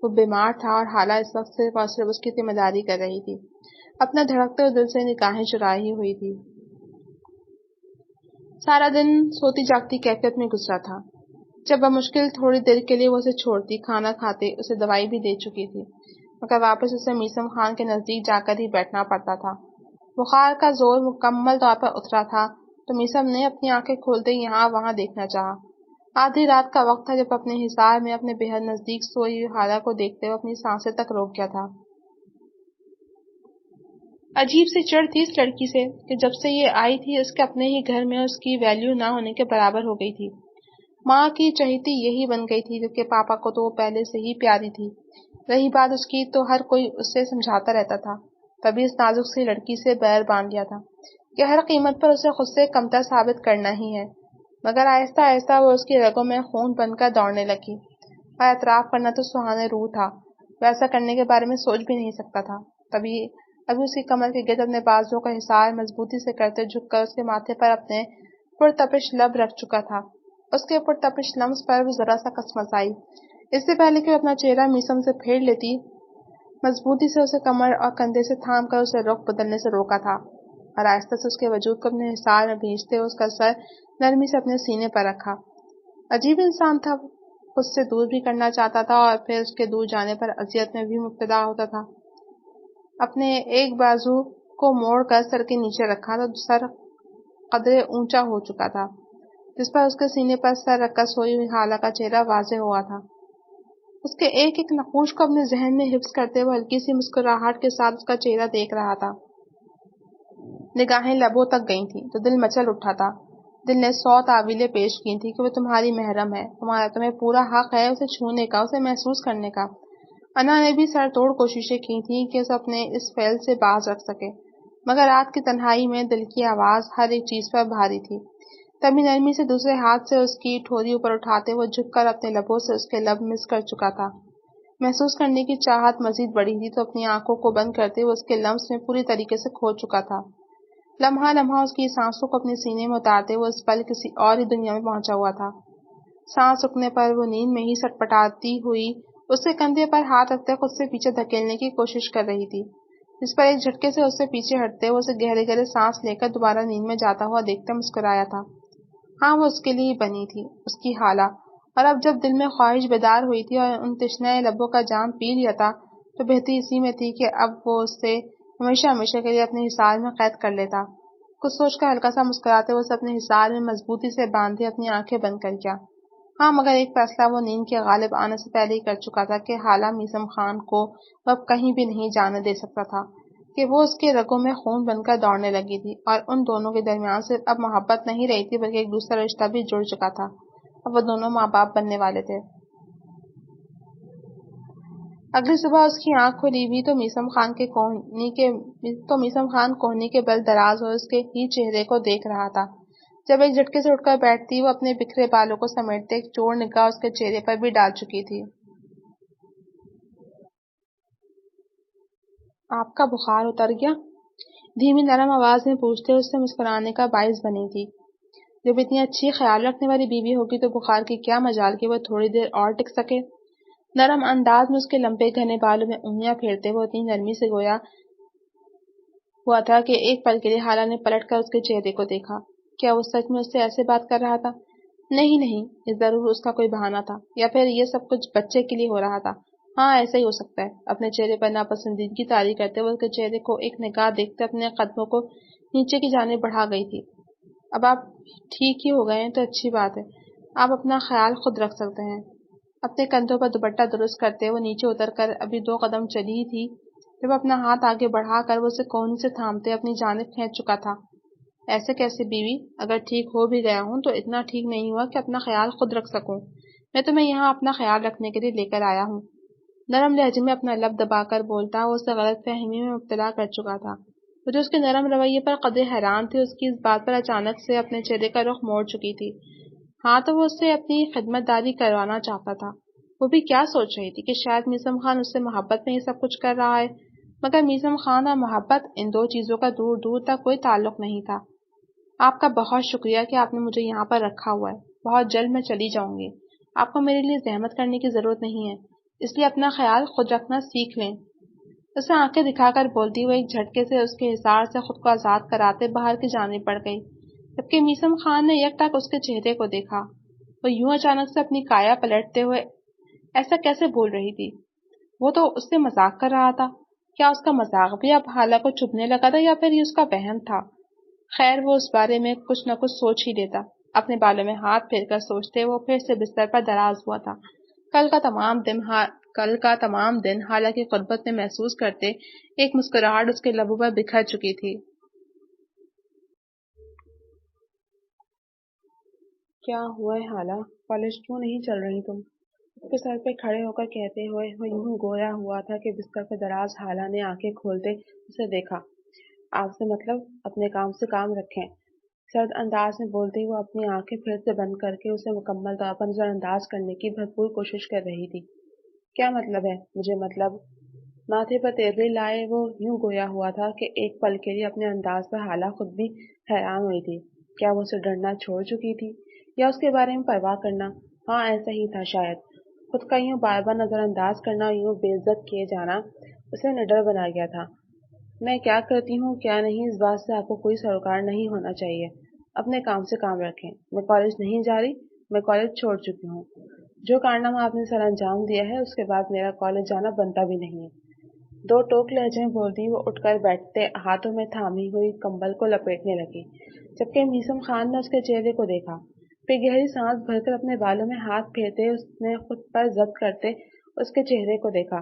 وہ بیمار تھا اور حالہ اس وقت صرف اور صرف اس کی ذمہ داری کر رہی تھی، اپنا دھڑکتے ہوئے دل سے نگاہیں چرائی ہوئی تھی۔ سارا دن سوتی جاگتی کیفیت میں گزرا تھا۔ جب بمشکل تھوڑی دیر کے لیے وہ اسے چھوڑتی، کھانا کھاتے اسے دوائی بھی دے چکی تھی، مگر واپس اسے میسم خان کے نزدیک جا کر ہی بیٹھنا پڑتا تھا۔ بخار کا زور مکمل طور پر اترا تھا تو میسم نے اپنی آنکھیں کھولتے یہاں وہاں دیکھنا چاہا۔ آدھی رات کا وقت تھا جب اپنے حصار میں اپنے بےحد نزدیک سوئی ہوئی حالہ کو دیکھتے ہوئے اپنی سانسیں تک روک گیا تھا۔ عجیب سی چڑ تھی اس لڑکی سے کہ جب سے یہ آئی تھی اس کے اپنے ہی گھر میں اس کی ویلیو نہ ہونے کے برابر ہو گئی تھی۔ ماں کی چہیتی یہی بن گئی تھی، جبکہ پاپا کو تو وہ پہلے سے ہی پیاری تھی۔ رہی بات اس کی تو ہر کوئی اس سے سمجھاتا رہتا تھا، تبھی اس نازک سی لڑکی سے بیر باندھ دیا تھا کہ ہر قیمت پر اسے خود سے کمتر ثابت کرنا ہی ہے۔ مگر آہستہ آہستہ وہ اس کی رگوں میں خون بن کر دوڑنے لگی، اور اعتراف کرنا تو سہانے روح تھا، وہ ایسا کرنے کے بارے میں سوچ بھی نہیں سکتا تھا۔ ابھی اس کی کمر کے گرد اپنے بازوؤں کا حصار مضبوطی سے کرتے جھک کر اس کے ماتھے پر اپنے پرتپش لب رکھ چکا تھا۔ اس کے پرتپش لمس پر وہ ذرا سا کسمس آئی۔ اس سے پہلے کہ وہ اپنا چہرہ میسم سے پھیر لیتی، مضبوطی سے اسے کمر اور کندھے سے تھام کر اسے رخ بدلنے سے روکا تھا، اور آہستہ سے اس کے وجود کو اپنے حصار میں بھیجتے ہوئے اس کا سر نرمی سے اپنے سینے پر رکھا۔ عجیب انسان تھا، خود سے دور بھی کرنا چاہتا تھا اور پھر اس کے دور جانے پر اذیت میں بھی مبتلا ہوتا تھا۔ اپنے ایک بازو کو موڑ کر سر کے نیچے رکھا تو سر قدرے اونچا ہو چکا تھا، جس پر اس کے سینے پر سر رکھ کر سوئی ہوئی حالہ کا چہرہ واضح ہوا تھا۔ اس کے ایک ایک نقوش کو اپنے ذہن میں حفظ کرتے ہوئے ہلکی سی مسکراہٹ کے ساتھ اس کا چہرہ دیکھ رہا تھا۔ نگاہیں لبوں تک گئی تھیں تو دل مچل اٹھا تھا۔ دل نے 100 تعویلیں پیش کی تھی کہ وہ تمہاری محرم ہے، تمہیں پورا حق ہے اسے چھونے کا، اسے محسوس کرنے کا۔ انا نے بھی سر توڑ کوششیں کی تھیں کہ اسے اپنے اس فعل سے باز رکھ سکے، مگر رات کی تنہائی میں دل کی آواز ہر ایک چیز پر بھاری تھی۔ تبھی نرمی سے دوسرے ہاتھ سے اس کی ٹھوری اوپر اٹھاتے وہ جھک کر اپنے لبوں سے اس کے لب مس کر چکا تھا۔ محسوس کرنے کی چاہت مزید بڑھی تھی تو اپنی آنکھوں کو بند کرتے وہ اس کے لمس میں پوری طریقے سے کھو چکا تھا۔ لمحہ لمحہ اس کی سانسوں کو اپنے سینے میں اتارتے وہ اس پل کسی اور ہی دنیا میں پہنچا ہوا تھا۔ سانس رکنے پر وہ نیند میں ہی سٹپٹاتی ہوئی اس کے کندھے پر ہاتھ رکھتے خود سے پیچھے دھکیلنے کی کوشش کر رہی تھی، جس پر ایک جھٹکے سے اس سے پیچھے ہٹتے وہ اسے گہرے گہرے سانس لے کر دوبارہ نیند میں جاتا ہوا دیکھتے مسکرایا تھا۔ ہاں، وہ اس کے لیے بنی تھی، اس کی حالہ، اور اب جب دل میں خواہش بیدار ہوئی تھی اور ان تشنہ لبوں کا جام پی لیا تھا تو بہتری اسی میں تھی کہ اب وہ اس سے ہمیشہ ہمیشہ کے لیے اپنے حصار میں قید کر لیتا۔ کچھ سوچ کر ہلکا سا مسکراتے وہ اسے اپنے حصار میں مضبوطی سے باندھے اپنی آنکھیں بند کر گیا۔ ہاں، مگر ایک فیصلہ وہ نیند کے غالب آنے سے پہلے ہی کر چکا تھا کہ حالہ میثم خان کو وہ اب کہیں بھی نہیں جانے دے سکتا تھا، کہ وہ اس کے رگوں میں خون بن کر دوڑنے لگی تھی، اور ان دونوں کے درمیان صرف اب محبت نہیں رہی تھی بلکہ ایک دوسرا رشتہ بھی جڑ چکا تھا۔ اب وہ دونوں ماں باپ بننے والے تھے۔ اگلی صبح اس کی آنکھ کھلی بھی تو میثم خان کوہنی کے بل دراز اور اس کے ہی چہرے کو دیکھ رہا تھا۔ جب ایک جھٹکے سے اٹھ کر بیٹھتی وہ اپنے بکھرے بالوں کو سمیٹتے ایک چور نگاہ اس کے چہرے پر بھی ڈال چکی تھی۔ آپ کا بخار اتر گیا؟ دھیمی نرم آواز میں پوچھتے اس سے مسکرانے کا باعث بنی تھی۔ جب اتنی اچھی خیال رکھنے والی بیوی ہوگی تو بخار کی کیا مجال کہ وہ تھوڑی دیر اور ٹک سکے۔ نرم انداز میں اس کے لمبے گھنے بالوں میں انگلیاں پھیرتے وہ اتنی نرمی سے گویا ہوا تھا کہ ایک پل کے لیے حالہ نے پلٹ کر اس کے چہرے کو دیکھا۔ کیا وہ سچ میں اس سے ایسے بات کر رہا تھا؟ نہیں، یہ ضرور اس کا کوئی بہانہ تھا، یا پھر یہ سب کچھ بچے کے لیے ہو رہا تھا۔ ہاں، ایسا ہی ہو سکتا ہے۔ اپنے چہرے پر ناپسندیدگی طاری کرتے ہوئے اس کے چہرے کو ایک نگاہ دیکھتے اپنے قدموں کو نیچے کی جانب بڑھا گئی تھی۔ اب آپ ٹھیک ہی ہو گئے ہیں تو اچھی بات ہے، آپ اپنا خیال خود رکھ سکتے ہیں۔ اپنے کندھوں پر دوپٹہ درست کرتے وہ نیچے اتر کر ابھی 2 قدم چلی ہی تھی جب اپنا ہاتھ آگے بڑھا کر وہ اسے کوہنی سے تھامتے اپنی جانب کھینچ چکا تھا۔ ایسے کیسے بیوی؟ اگر ٹھیک ہو بھی گیا ہوں تو اتنا ٹھیک نہیں ہوا کہ اپنا خیال خود رکھ سکوں۔ میں تمہیں یہاں اپنا خیال رکھنے کے لیے لے کر آیا ہوں۔ نرم لہجے میں اپنا لب دبا کر بولتا وہ اسے غلط فہمی میں مبتلا کر چکا تھا۔ وہ جو اس کے نرم رویے پر قدرے حیران تھی اس کی اس بات پر اچانک سے اپنے چہرے کا رخ موڑ چکی تھی۔ ہاں، تو وہ اس سے اپنی خدمت داری کروانا چاہتا تھا۔ وہ بھی کیا سوچ رہی تھی کہ شاید میثم خان اس سے محبت میں یہ سب کچھ کر رہا ہے، مگر میثم خان اور محبت ان 2 چیزوں کا دور دور تک کوئی تعلق نہیں تھا۔ آپ کا بہت شکریہ کہ آپ نے مجھے یہاں پر رکھا ہوا ہے، بہت جلد میں چلی جاؤں گی۔ آپ کو میرے لیے زحمت کرنے کی ضرورت نہیں ہے، اس لیے اپنا خیال خود رکھنا سیکھ لیں۔ اسے آنکھیں دکھا کر بولتی وہ ایک جھٹکے سے اس کے حصار سے خود کو آزاد کراتے باہر کی جانب بڑھ گئی، جبکہ میثم خان نے یک ٹک اس کے چہرے کو دیکھا۔ وہ یوں اچانک سے اپنی کایا پلٹتے ہوئے ایسا کیسے بول رہی تھی؟ وہ تو اس سے مذاق کر رہا تھا۔ کیا اس کا مذاق بھی اب حالہ کو چبھنے لگا تھا یا پھر یہ اس کا وہم تھا؟ خیر، وہ اس بارے میں کچھ نہ کچھ سوچ ہی لیتا۔ اپنے بالوں میں ہاتھ پھیر کر سوچتے وہ پھر سے بستر پر دراز ہوا تھا۔ کل کا تمام دن حالہ کی قربت میں محسوس کرتے ایک مسکراہٹ اس کے لبوں پر بکھر چکی تھی۔ کیا ہوا ہے حالہ؟ کالج کیوں نہیں چل رہی تم؟ اس کے سر پہ کھڑے ہو کر کہتے ہوئے وہ یوں گویا ہوا تھا کہ بستر پہ دراز حالہ نے آنکھیں کھولتے اسے دیکھا۔ آپ سے مطلب اپنے کام سے کام رکھیں، سرد انداز میں بولتے وہ اپنی آنکھیں پھر سے بند کر کے اسے مکمل طور پر نظر انداز کرنے کی بھرپور کوشش کر رہی تھی۔ کیا مطلب ہے؟ مجھے مطلب؟ ماتھے پر تیرنے لائے وہ یوں گویا ہوا تھا کہ ایک پل کے لیے اپنے انداز پر حالہ خود بھی حیران ہوئی تھی۔ کیا وہ اسے ڈرنا چھوڑ چکی تھی یا اس کے بارے میں پرواہ کرنا؟ ہاں، ایسا ہی تھا شاید۔ خود کا یوں بار بار نظر انداز کرنا، یوں بے عزت کیے جانا اسے نڈر بنا گیا تھا۔ میں کیا کرتی ہوں کیا نہیں اس بات سے آپ کو کوئی سروکار نہیں ہونا چاہیے۔ اپنے کام سے کام رکھیں۔ میں کالج نہیں جا رہی، میں کالج چھوڑ چکی ہوں۔ جو کارنامہ آپ نے سر انجام دیا ہے اس کے بعد میرا کالج جانا بنتا بھی نہیں ہے۔ 2 ٹوک لہجے میں بولتی وہ اٹھ کر بیٹھتے ہاتھوں میں تھامی ہوئی کمبل کو لپیٹنے لگی، جبکہ میثم خان نے اس کے چہرے کو دیکھا۔ پھر گہری سانس بھر کر اپنے بالوں میں ہاتھ پھیرتے اس نے خود پر ضبط کرتے اس کے چہرے کو دیکھا۔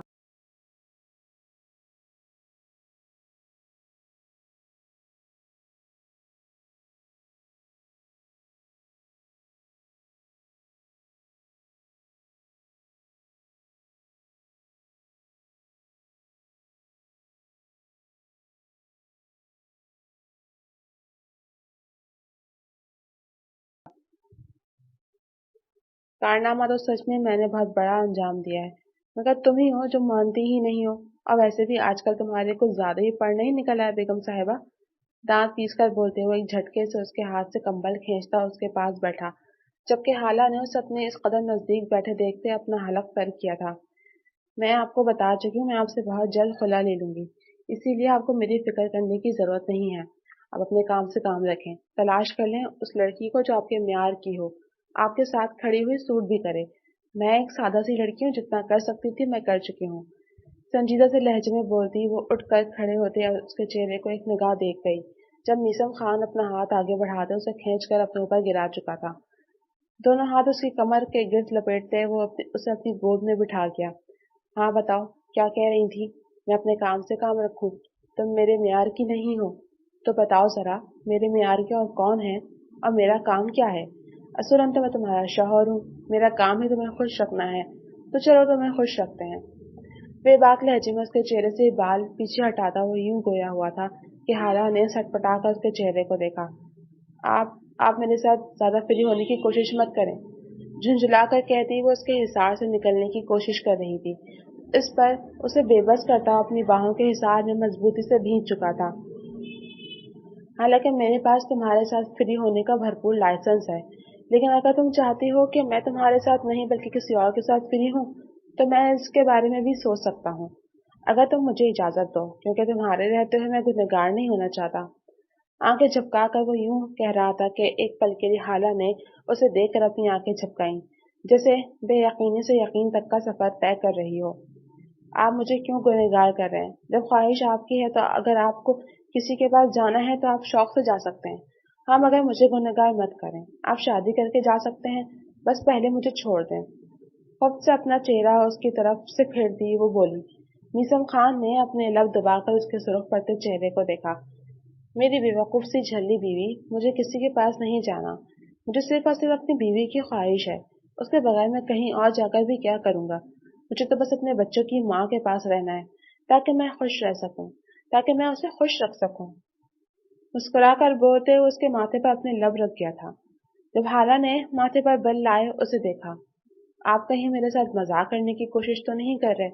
کارنامہ تو سچ میں نے بہت بڑا انجام دیا ہے، مگر تم ہی ہو جو مانتی ہی نہیں ہو، اور ویسے بھی آج کل تمہارے کچھ زیادہ ہی پڑھ نہیں نکلا ہے بیگم صاحبہ۔ دانت پیس کر بولتے ہوئے ایک جھٹکے سے اس کے ہاتھ سے کمبل کھینچتا اس کے پاس بیٹھا، جبکہ حالہ نے اسے اپنے اس قدر نزدیک بیٹھے دیکھتے اپنا حلق تر کیا تھا۔ میں آپ کو بتا چکی ہوں، میں آپ سے بہت جلد خلا لے لوں گی، اسی لیے آپ کو میری فکر کرنے کی ضرورت نہیں ہے۔ آپ اپنے کام سے کام رکھیں، تلاش کر لیں اس لڑکی کو جو آپ کے معیار کی ہو، آپ کے ساتھ کھڑی ہوئی سوٹ بھی کرے۔ میں ایک سادہ سی لڑکی ہوں، جتنا کر سکتی تھی میں کر چکی ہوں۔ سنجیدہ سے لہجے میں بولتی وہ اٹھ کر کھڑے ہوتے اور اس کے چہرے کو ایک نگاہ دیکھ گئی، جب میثم خان اپنا ہاتھ آگے بڑھاتے اسے کھینچ کر اپنے اوپر گرا چکا تھا۔ دونوں ہاتھ اس کی کمر کے گرد لپیٹتے وہ اسے اپنی گود میں بٹھا گیا۔ ہاں بتاؤ، کیا کہہ رہی تھی؟ میں اپنے کام سے کام رکھوں؟ تم میرے معیار کی نہیں ہو تو بتاؤ ذرا، میرے معیار کے اور کون ہے، اور میرا کام کیا ہے؟ اصولاً تو میں تمہارا شوہر ہوں، میرا کام ہی تمہیں خوش رکھنا ہے، تو چلو تمہیں خوش رکھتے ہیں۔ بے باک لہجے میں اس کے چہرے سے بال پیچھے ہٹاتا وہ یوں گویا ہوا تھا کہ حالہ نے سٹ پٹا کر اس کے چہرے کو دیکھا۔ آپ میرے ساتھ زیادہ فری ہونے کی کوشش مت کریں، جھنجھلا کر کہتی وہ اس کے حصار سے نکلنے کی کوشش کر رہی تھی۔ اس پر اسے بے بس کرتا اپنی باہوں کے حصار میں مضبوطی سے بھینچ چکا تھا۔ حالانکہ میرے پاس تمہارے ساتھ فری ہونے کا بھرپور لائسنس ہے، لیکن اگر تم چاہتی ہو کہ میں تمہارے ساتھ نہیں بلکہ کسی اور کے ساتھ فری ہوں تو میں اس کے بارے میں بھی سوچ سکتا ہوں، اگر تم مجھے اجازت دو، کیونکہ تمہارے رہتے ہوئے میں گنہگار نہیں ہونا چاہتا۔ آنکھیں جھپکا کر وہ یوں کہہ رہا تھا کہ ایک پل کے لیے حالہ نے اسے دیکھ کر اپنی آنکھیں جھپکائیں، جیسے بے یقینی سے یقین تک کا سفر طے کر رہی ہو۔ آپ مجھے کیوں گنہگار کر رہے ہیں؟ جب خواہش آپ کی ہے تو اگر آپ کو کسی کے پاس جانا ہے تو آپ شوق سے جا سکتے ہیں، ہاں مگر مجھے گنہگار مت کریں۔ آپ شادی کر کے جا سکتے ہیں، بس پہلے مجھے چھوڑ دیں۔ خود سے اپنا چہرہ اس کی طرف سے پھیرتی وہ بولی۔ میثم خان نے اپنے لب دبا کر اس کے سرخ پڑتے چہرے کو دیکھا۔ میری بیوقوف سی جھلی بیوی، مجھے کسی کے پاس نہیں جانا، مجھے صرف اور صرف اپنی بیوی کی خواہش ہے، اس کے بغیر میں کہیں اور جا کر بھی کیا کروں گا؟ مجھے تو بس اپنے بچوں کی ماں کے پاس رہنا ہے، تاکہ میں خوش رہ سکوں، تاکہ میں اسے خوش رکھ سکوں۔ مسکرا کر بولتے ہوئے اس کے ماتھے پر اپنے لب رکھ گیا تھا۔ جب حالہ نے ماتھے پر بل لائے اسے دیکھا۔ آپ کہیں میرے ساتھ مذاق کرنے کی کوشش تو نہیں کر رہے؟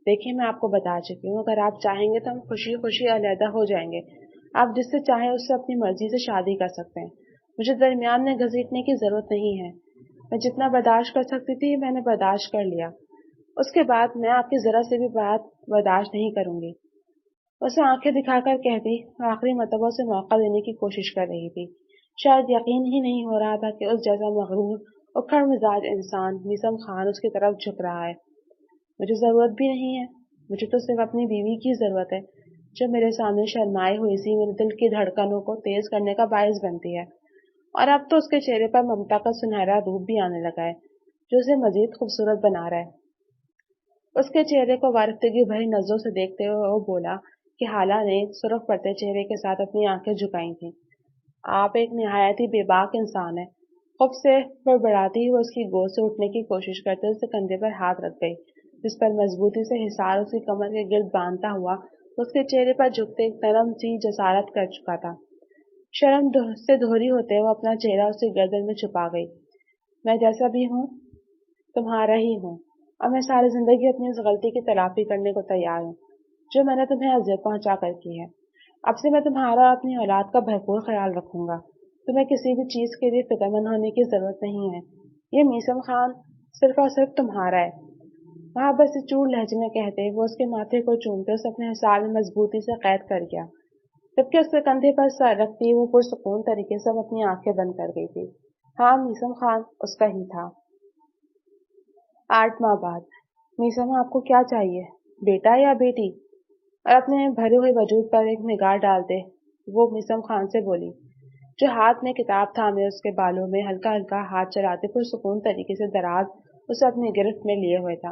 دیکھیں میں آپ کو بتا چکی ہوں، اگر آپ چاہیں گے تو ہم خوشی خوشی علیحدہ ہو جائیں گے، آپ جس سے چاہیں اس سے اپنی مرضی سے شادی کر سکتے ہیں، مجھے درمیان میں گھسیٹنے کی ضرورت نہیں ہے۔ میں جتنا برداشت کر سکتی تھی میں نے برداشت کر لیا، اس کے بعد میں آپ کی ذرا سے بھی بات برداشت نہیں کروں گی۔ اسے آنکھیں دکھا کر کہتی آخری مرتبہ اسے موقع دینے کی کوشش کر رہی تھی۔ شاید یقین ہی نہیں ہو رہا تھا کہ اس جیسا مغرور اکھڑ مزاج انسان میثم خان اس کی طرف جھک رہا ہے۔ مجھے ضرورت بھی نہیں ہے، مجھے تو صرف اپنی بیوی کی ضرورت ہے، جو میرے سامنے شرمائی ہوئی سی میرے دل کی دھڑکنوں کو تیز کرنے کا باعث بنتی ہے۔ اور اب تو اس کے چہرے پر ممتا کا سنہرا روپ بھی آنے لگا ہے، جو اسے مزید خوبصورت بنا رہا ہے۔ اس کے چہرے کو وارفتگی بھری نظروں سے دیکھتے ہوئے وہ بولا کہ حالہ نے سرخ پڑتے چہرے کے ساتھ اپنی آنکھیں جھکائی تھیں۔ آپ ایک نہایت ہی بے باک انسان ہیں۔ خوب سے بڑبڑاتی ہوئے اس کی گود سے اٹھنے کی کوشش کرتے اسے کندھے پر ہاتھ رکھ گئی، جس پر مضبوطی سے حصار اس کی کمر کے گرد باندھتا ہوا اس کے چہرے پر جھکتے ایک نرم سی جسارت کر چکا تھا۔ شرم سے دھوری ہوتے وہ اپنا چہرہ اس کی گردن میں چھپا گئی۔ میں جیسا بھی ہوں تمہارا ہی ہوں، اور میں ساری زندگی اپنی اس غلطی کی تلافی کرنے کو تیار ہوں جو میں نے تمہیں اذیت پہنچا کر کی ہے۔ اب سے میں تمہارا اور اپنی اولاد کا بھرپور خیال رکھوں گا، تمہیں کسی بھی چیز کے لیے فکر مند ہونے کی ضرورت نہیں ہے۔ یہ میثم خان صرف اور صرف تمہارا ہے۔ وہاں بس چور لہجے میں کہتے وہ اس کے ماتھے کو چومتے اسے اپنے حصار میں مضبوطی سے قید کر گیا، جبکہ اس کے کندھے پر سر رکھتی وہ پرسکون طریقے سے اپنی آنکھیں بند کر گئی تھی۔ ہاں میثم خان اس کا ہی تھا۔ 8 ماہ بعد۔ میثم آپ کو کیا چاہیے، بیٹا یا بیٹی؟ اور اپنے بھرے ہوئے وجود پر ایک نگاہ ڈالتے وہ میثم خان سے بولی، جو ہاتھ میں کتاب تھامے اس کے بالوں میں ہلکا ہلکا ہاتھ چلاتے پرسکون طریقے سے دراز اسے اپنی گرفت میں لیے ہوئے تھا۔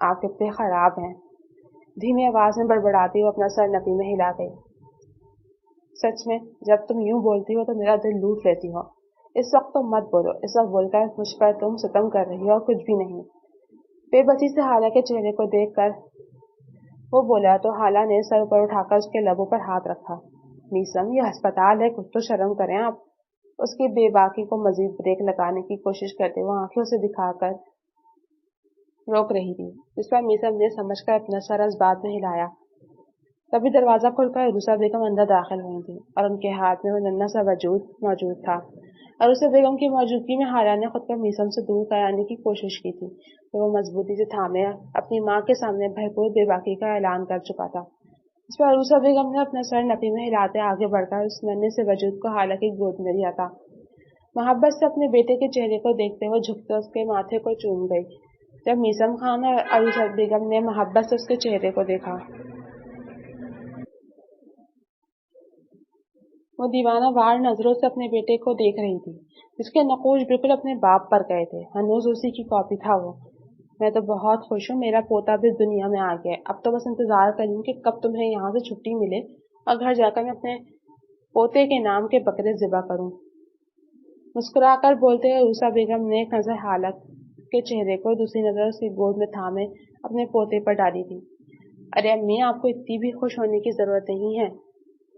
آپ کتنے خراب ہیں، دھیمی آواز میں بڑبڑاتی وہ اپنا سر نپی میں ہلا گئی۔ سچ میں جب تم یوں بولتی ہو تو میرا دل لوٹ لیتی ہو۔ اس وقت تو مت بولو، اس وقت بول کر مجھ پر تم ستم کر رہی ہو اور کچھ بھی نہیں۔ بے بسی سے حالہ کے چہرے کو دیکھ کر وہ بولا تو حالہ نے سر پر اٹھا کر اس کے لبوں پر ہاتھ رکھا۔ میسم، یہ ہسپتال ہے، کچھ تو شرم کریں آپ۔ اس کی بے باکی کو مزید بریک لگانے کی کوشش کرتے وہ آنکھوں سے دکھا کر روک رہی تھی، جس پر میسم نے سمجھ کر اپنا سر اس بات میں ہلایا۔ تبھی دروازہ کھل کر عروسہ بیگم اندر داخل ہوئی تھی اور ان کے ہاتھ میں وہ ننھا سا وجود موجود تھا۔ عروسہ بیگم کی موجودگی میں حالہ نے خود کو میسم سے دور کرانے کی کوشش کی تھی، تو وہ مضبوطی سے تھامے اپنی ماں کے سامنے بھرپور بے باکی کا اعلان کر چکا تھا۔ اس پر عروسہ بیگم نے اپنا سر نپی میں ہلاتے آگے بڑھ کر اس ننھے سے وجود کو حالہ کی گود میں لیا تھا۔ محبت سے اپنے بیٹے کے چہرے کو دیکھتے ہوئے جھکتے اس کے ماتھے کو چوم گئی۔ جب میسم خان اور عروسہ بیگم نے محبت سے اس کے چہرے کو دیکھا، وہ دیوانہ وار نظروں سے اپنے بیٹے کو دیکھ رہی تھی، جس کے نقوش بالکل اپنے باپ پر گئے تھے، ہنوز اسی کی کاپی تھا وہ۔ میں تو بہت خوش ہوں، میرا پوتا بھی اس دنیا میں آ گیا ہے، اب تو بس انتظار کروں کہ کب تمہیں یہاں سے چھٹی ملے اور گھر جا کر میں اپنے پوتے کے نام کے بکرے ذبح کروں۔ مسکرا کر بولتے ہوئے عروسہ بیگم نے ایک نظر حالت کے چہرے کو، دوسری نظر اس کی گود میں تھامے اپنے پوتے پر ڈالی تھی۔ ارے امی، آپ کو اتنی بھی خوش ہونے کی ضرورت نہیں ہے۔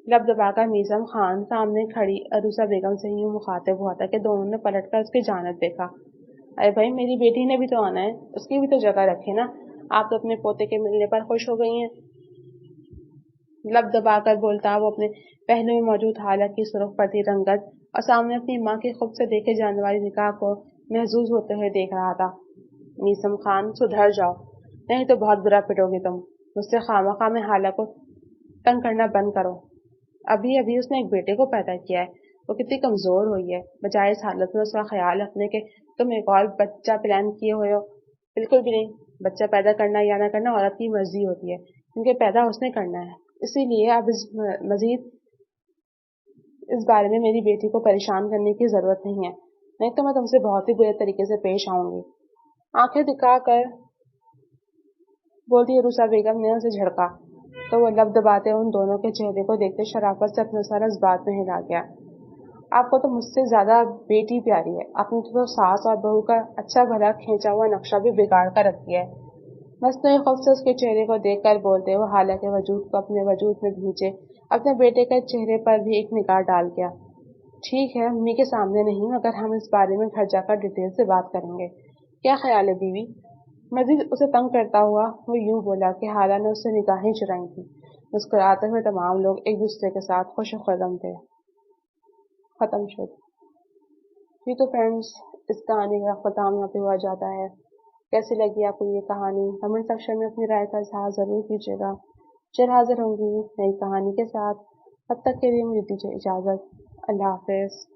لب دبا کر میزم خان سامنے کھڑی عروسہ بیگم سے یوں مخاطب ہوا تھا کہ دونوں نے پلٹ کر اس کی جانب دیکھا۔ ارے بھائی، میری بیٹی نے بھی تو آنا ہے، اس کی بھی تو جگہ رکھے نا، آپ تو اپنے پوتے کے ملنے پر خوش ہو گئی ہیں۔ لب دبا کر بولتا وہ اپنے پہلو میں موجود حالت کی سرخ پڑتی رنگت اور سامنے اپنی ماں کی خوب سے دیکھے جانے والی نگاہ کو محظوظ ہوتے ہوئے دیکھ رہا تھا۔ میسم خان، سدھر جاؤ، نہیں تو بہت برا پٹو گی تم۔ مجھ سے خواہ میں حالہ کو تنگ کرنا بند کرو۔ ابھی اس نے ایک بیٹے کو پیدا کیا ہے، وہ کتنی کمزور ہوئی ہے، بجائے اس حالت میں اس کا خیال رکھنے کے تم ایک اور بچہ پلان کیے ہوئے ہو۔ بالکل بھی نہیں، بچہ پیدا کرنا یا نہ کرنا عورت کی مرضی ہوتی ہے، کیونکہ پیدا اس نے کرنا ہے۔ اسی لیے اب مزید اس بارے میں میری بیٹی کو پریشان کرنے کی ضرورت نہیں ہے، نہیں تو میں تم سے بہت ہی برے طریقے سے پیش آؤں گی۔ آنکھیں دکھا کر بولتی عروسہ بیگم نے اسے جھڑکا تو وہ لب دباتے ان دونوں کے چہرے کو دیکھتے شرافت سے اپنا سر اس بات میں ہلا گیا۔ آپ کو تو مجھ سے زیادہ بیٹی پیاری ہے، آپ نے تو ساس اور بہو کا اچھا بھلا کھینچا ہوا نقشہ بھی بگاڑ کر رکھ دیا ہے۔ مصنوعی خوف سے اس کے چہرے کو دیکھ کر بولتے وہ حالہ کے وجود کو اپنے وجود میں بھیجے اپنے بیٹے کے چہرے پر بھی ایک نگاہ ڈال گیا۔ ٹھیک ہے، امی کے سامنے نہیں، مگر ہم اس بارے میں گھر جا کر ڈیٹیل سے بات کریں گے۔ کیا خیال ہے بیوی؟ مزید اسے تنگ کرتا ہوا وہ یوں بولا کہ حالہ نے اس سے نگاہیں چرائی تھی۔ مسکراتے ہوئے تمام لوگ ایک دوسرے کے ساتھ خوش و خرم تھے۔ ختم شد۔ جی تو فرینڈز، اس کہانی کا اختتام یہاں پہ ہوا جاتا ہے۔ کیسی لگی آپ کو یہ کہانی؟ کمنٹ سیکشن میں اپنی رائے کا اظہار ضرور کیجیے گا۔ پھر حاضر ہوں گی نئی کہانی کے ساتھ، تب تک کے لیے مجھے دیجیے اجازت۔ اللہ حافظ۔